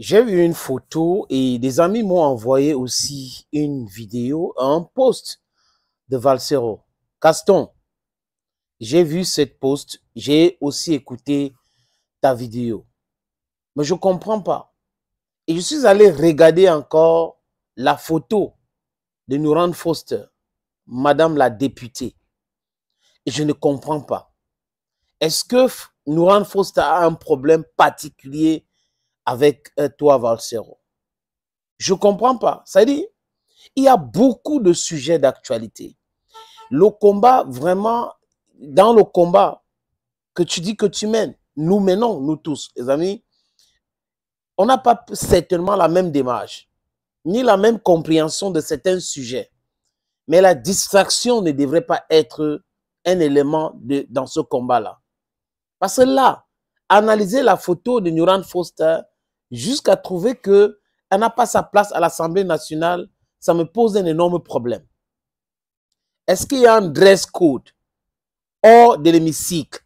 J'ai vu une photo et des amis m'ont envoyé aussi une vidéo, un post de Valsero. Gaston, j'ai vu cette post, j'ai aussi écouté ta vidéo, mais je ne comprends pas. Et je suis allé regarder encore la photo de Nourane Foster, Madame la députée, et je ne comprends pas. Est-ce que Nourane Foster a un problème particulier avec toi, Valsero? Je ne comprends pas. Ça dit, il y a beaucoup de sujets d'actualité. Le combat, vraiment, dans le combat que tu dis que tu mènes, nous menons, nous tous, les amis, on n'a pas certainement la même démarche, ni la même compréhension de certains sujets. Mais la distraction ne devrait pas être un élément dans ce combat-là. Parce que là, analyser la photo de Nourane Foster jusqu'à trouver qu'elle n'a pas sa place à l'Assemblée nationale, ça me pose un énorme problème. Est-ce qu'il y a un dress code hors de l'hémicycle?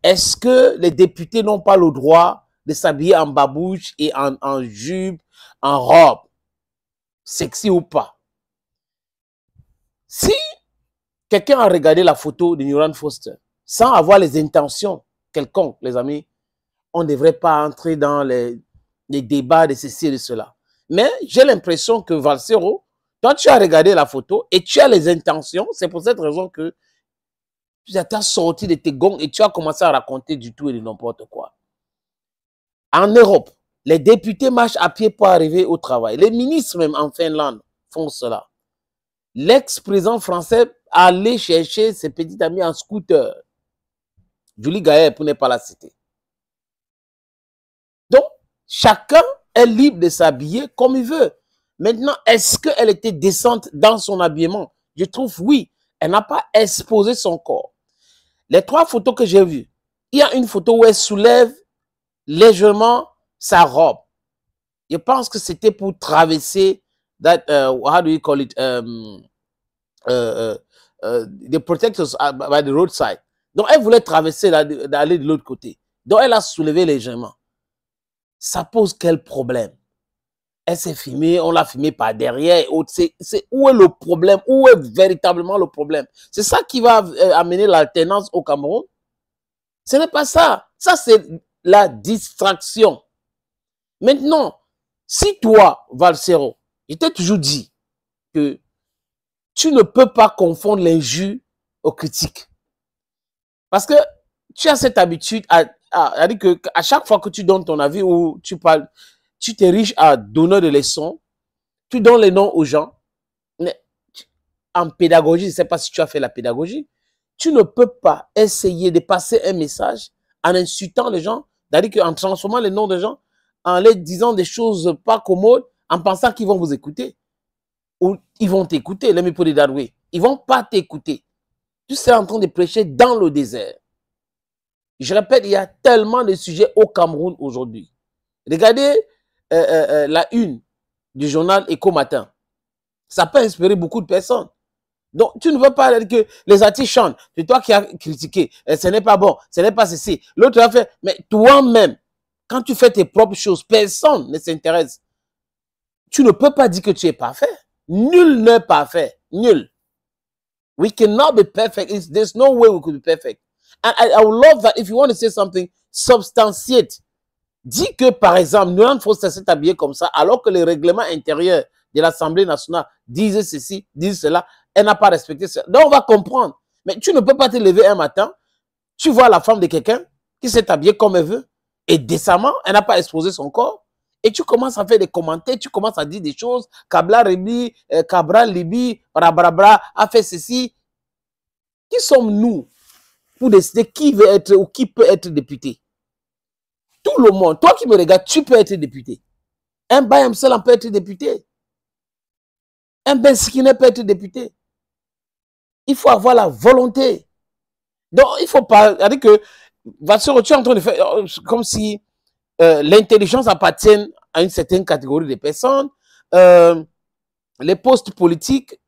Est-ce que les députés n'ont pas le droit de s'habiller en babouche et en jupe, en robe, sexy ou pas? Si quelqu'un a regardé la photo de Nourane Foster sans avoir les intentions quelconques, les amis, on ne devrait pas entrer dans les débats de ceci et de cela. Mais j'ai l'impression que Valsero, toi tu as regardé la photo et tu as les intentions, c'est pour cette raison que tu as sorti de tes gonds et tu as commencé à raconter du tout et de n'importe quoi. En Europe, les députés marchent à pied pour arriver au travail. Les ministres même en Finlande font cela. L'ex-président français allait chercher ses petits amis en scooter. Julie Gaël, pour ne pas la citer. Donc, chacun est libre de s'habiller comme il veut. Maintenant, est-ce qu'elle était décente dans son habillement? Je trouve oui. Elle n'a pas exposé son corps. Les trois photos que j'ai vues, il y a une photo où elle soulève légèrement sa robe. Je pense que c'était pour traverser that, how do you call it, the protectors by the roadside. Donc, elle voulait traverser, d'aller de l'autre côté. Donc, elle a soulevé légèrement. Ça pose quel problème? Elle s'est filmée, on l'a filmée par derrière. Où est le problème? Où est véritablement le problème? C'est ça qui va amener l'alternance au Cameroun? Ce n'est pas ça. Ça, c'est la distraction. Maintenant, si toi, Valsero, je t'ai toujours dit que tu ne peux pas confondre l'injure aux critiques. Parce que tu as cette habitude à dire qu'à chaque fois que tu donnes ton avis ou tu parles, tu t'ériges à donner des leçons, tu donnes les noms aux gens. Mais en pédagogie, je ne sais pas si tu as fait la pédagogie, tu ne peux pas essayer de passer un message en insultant les gens, c'est-à-dire qu'en transformant les noms des gens, en leur disant des choses pas commodes, en pensant qu'ils vont vous écouter. Ou ils vont t'écouter, let me put it that way. Ils ne vont pas t'écouter. Tu seras en train de prêcher dans le désert. Je répète, il y a tellement de sujets au Cameroun aujourd'hui. Regardez la une du journal Éco Matin. Ça peut inspirer beaucoup de personnes. Donc, tu ne veux pas dire que les artistes chantent. C'est toi qui as critiqué. Ce n'est pas bon. Ce n'est pas ceci. L'autre a fait. Mais toi-même, quand tu fais tes propres choses, personne ne s'intéresse. Tu ne peux pas dire que tu es parfait. Nul n'est parfait. Nul. We cannot be perfect. There's no way we could be perfect. And I would love that if you want to say something, substantiate. Dis que, par exemple, Nourane Foster s'est habillée comme ça, alors que les règlements intérieurs de l'Assemblée nationale disaient ceci, disent cela, elle n'a pas respecté ça. Donc, on va comprendre. Mais tu ne peux pas te lever un matin, tu vois la femme de quelqu'un qui s'est habillée comme elle veut, et décemment, elle n'a pas exposé son corps, et tu commences à faire des commentaires, tu commences à dire des choses, Kabla Ribi, Cabral Libi, Brabrabra, a fait ceci. Qui sommes-nous pour décider qui veut être ou qui peut être député? Tout le monde, toi qui me regardes, tu peux être député. Un Bayam Salam peut être député. Un Ben Sikine peut être député. Il faut avoir la volonté. Donc, il ne faut pas dire que tu es en train de faire comme si l'intelligence appartient à une certaine catégorie de personnes. Les postes politiques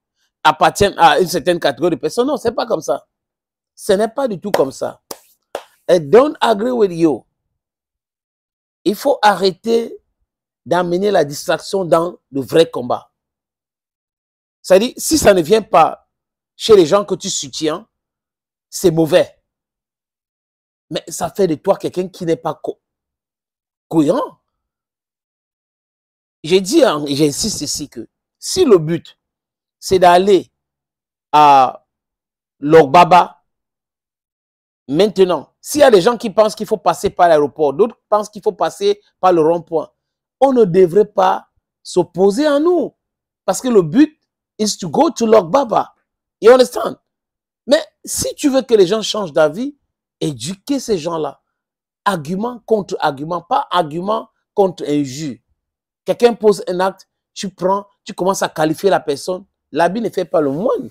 appartiennent à une certaine catégorie de personnes. Non, ce n'est pas comme ça. Ce n'est pas du tout comme ça. I don't agree with you. Il faut arrêter d'amener la distraction dans le vrai combat. C'est-à-dire, si ça ne vient pas chez les gens que tu soutiens, c'est mauvais. Mais ça fait de toi quelqu'un qui n'est pas cohérent. J'ai dit, et j'insiste ici que si le but, c'est d'aller à Logbaba, maintenant, s'il y a des gens qui pensent qu'il faut passer par l'aéroport, d'autres pensent qu'il faut passer par le rond-point, on ne devrait pas s'opposer à nous. Parce que le but is to go to Logbaba. You understand? Mais si tu veux que les gens changent d'avis, éduquer ces gens-là. Argument contre argument, pas argument contre injure. Quelqu'un pose un acte, tu prends, tu commences à qualifier la personne. L'habit ne fait pas le moine.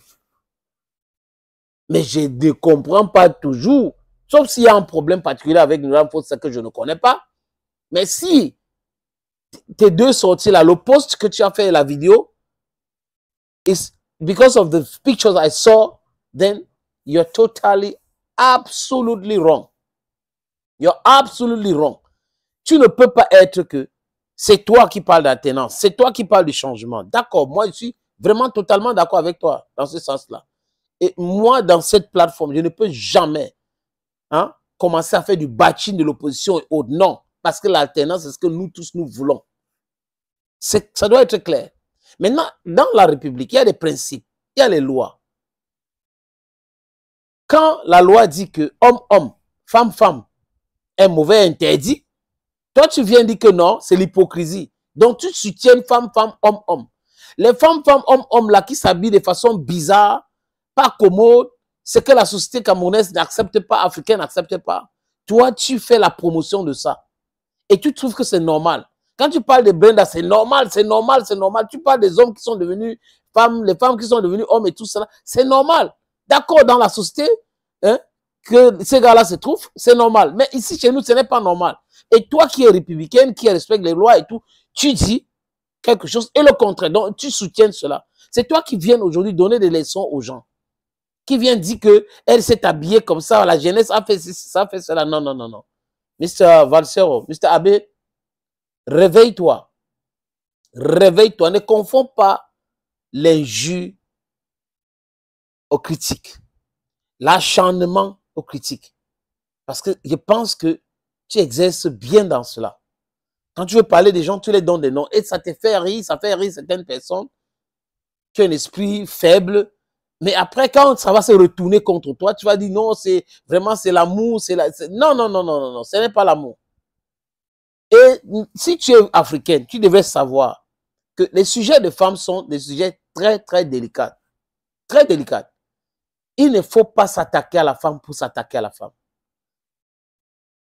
Mais je ne comprends pas toujours, sauf s'il y a un problème particulier avec une femme, c'est que je ne connais pas. Mais si tes deux sorties là, le post que tu as fait, la vidéo, is because of the pictures I saw, then you're totally, absolutely wrong. You're absolutely wrong. Tu ne peux pas être que c'est toi qui parles d'alternance, c'est toi qui parles du changement. D'accord, moi je suis vraiment totalement d'accord avec toi dans ce sens-là. Et moi, dans cette plateforme, je ne peux jamais commencer à faire du bashing de l'opposition et autres. Non, parce que l'alternance, c'est ce que nous tous, nous voulons. Ça doit être clair. Maintenant, dans la République, il y a des principes, il y a les lois. Quand la loi dit que homme-homme, femme-femme est mauvais, interdit, toi, tu viens dire que non, c'est l'hypocrisie. Donc, tu soutiens femme-femme, homme-homme. Les femmes-femmes, homme-homme, là, qui s'habillent de façon bizarre, pas commode, c'est que la société camerounaise n'accepte pas, africaine n'accepte pas. Toi, tu fais la promotion de ça. Et tu trouves que c'est normal. Quand tu parles de Brenda, c'est normal, c'est normal, c'est normal. Tu parles des hommes qui sont devenus femmes, les femmes qui sont devenues hommes et tout ça, c'est normal. D'accord, dans la société, que ces gars-là se trouvent, c'est normal. Mais ici, chez nous, ce n'est pas normal. Et toi qui es républicaine, qui respecte les lois et tout, tu dis quelque chose et le contraire. Donc, tu soutiens cela. C'est toi qui viens aujourd'hui donner des leçons aux gens. Qui vient dire qu'elle s'est habillée comme ça, la jeunesse a fait ça, fait cela. Non, non, non, non. Mr. Valsero, Mr. Abbé, réveille-toi. Réveille-toi. Ne confonds pas l'injure aux critiques. L'acharnement aux critiques. Parce que je pense que tu exerces bien dans cela. Quand tu veux parler des gens, tu les donnes des noms. Et ça te fait rire, ça fait rire certaines personnes. Tu as un esprit faible. Mais après, quand ça va se retourner contre toi, tu vas dire non, c'est vraiment c'est l'amour. Non, non, non, non, non, non, ce n'est pas l'amour. Et si tu es africaine, tu devrais savoir que les sujets de femmes sont des sujets très, très délicats. Très délicats. Il ne faut pas s'attaquer à la femme pour s'attaquer à la femme.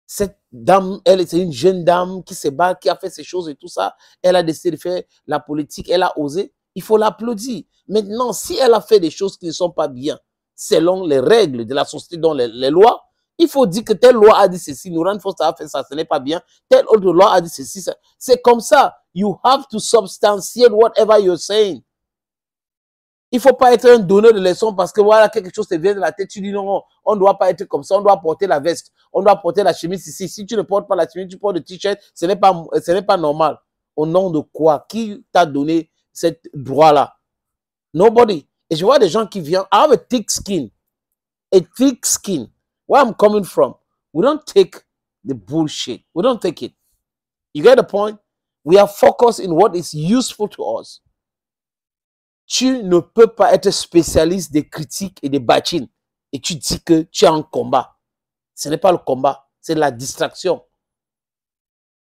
Cette dame, elle, c'est une jeune dame qui se bat, qui a fait ces choses et tout ça. Elle a décidé de faire la politique, elle a osé. Il faut l'applaudir. Maintenant, si elle a fait des choses qui ne sont pas bien, selon les règles de la société, dans les lois, il faut dire que telle loi a dit ceci, Nourane Foster a fait ça, ce n'est pas bien. Telle autre loi a dit ceci. C'est comme ça. You have to substantiate whatever you're saying. Il ne faut pas être un donneur de leçons parce que voilà, quelque chose te vient de la tête. Tu dis non, on ne doit pas être comme ça, on doit porter la veste, on doit porter la chemise ici. Si tu ne portes pas la chemise, tu portes le t-shirt, ce n'est pas normal. Au nom de quoi? Qui t'a donné ce droit-là? Nobody. Et je vois des gens qui viennent, I have a thick skin. A thick skin. Where I'm coming from, we don't take the bullshit. We don't take it. You get the point? We are focused in what is useful to us. Tu ne peux pas être spécialiste des critiques et des bashing et tu dis que tu es en combat. Ce n'est pas le combat, c'est la distraction.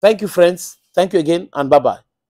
Thank you, friends. Thank you again and bye-bye.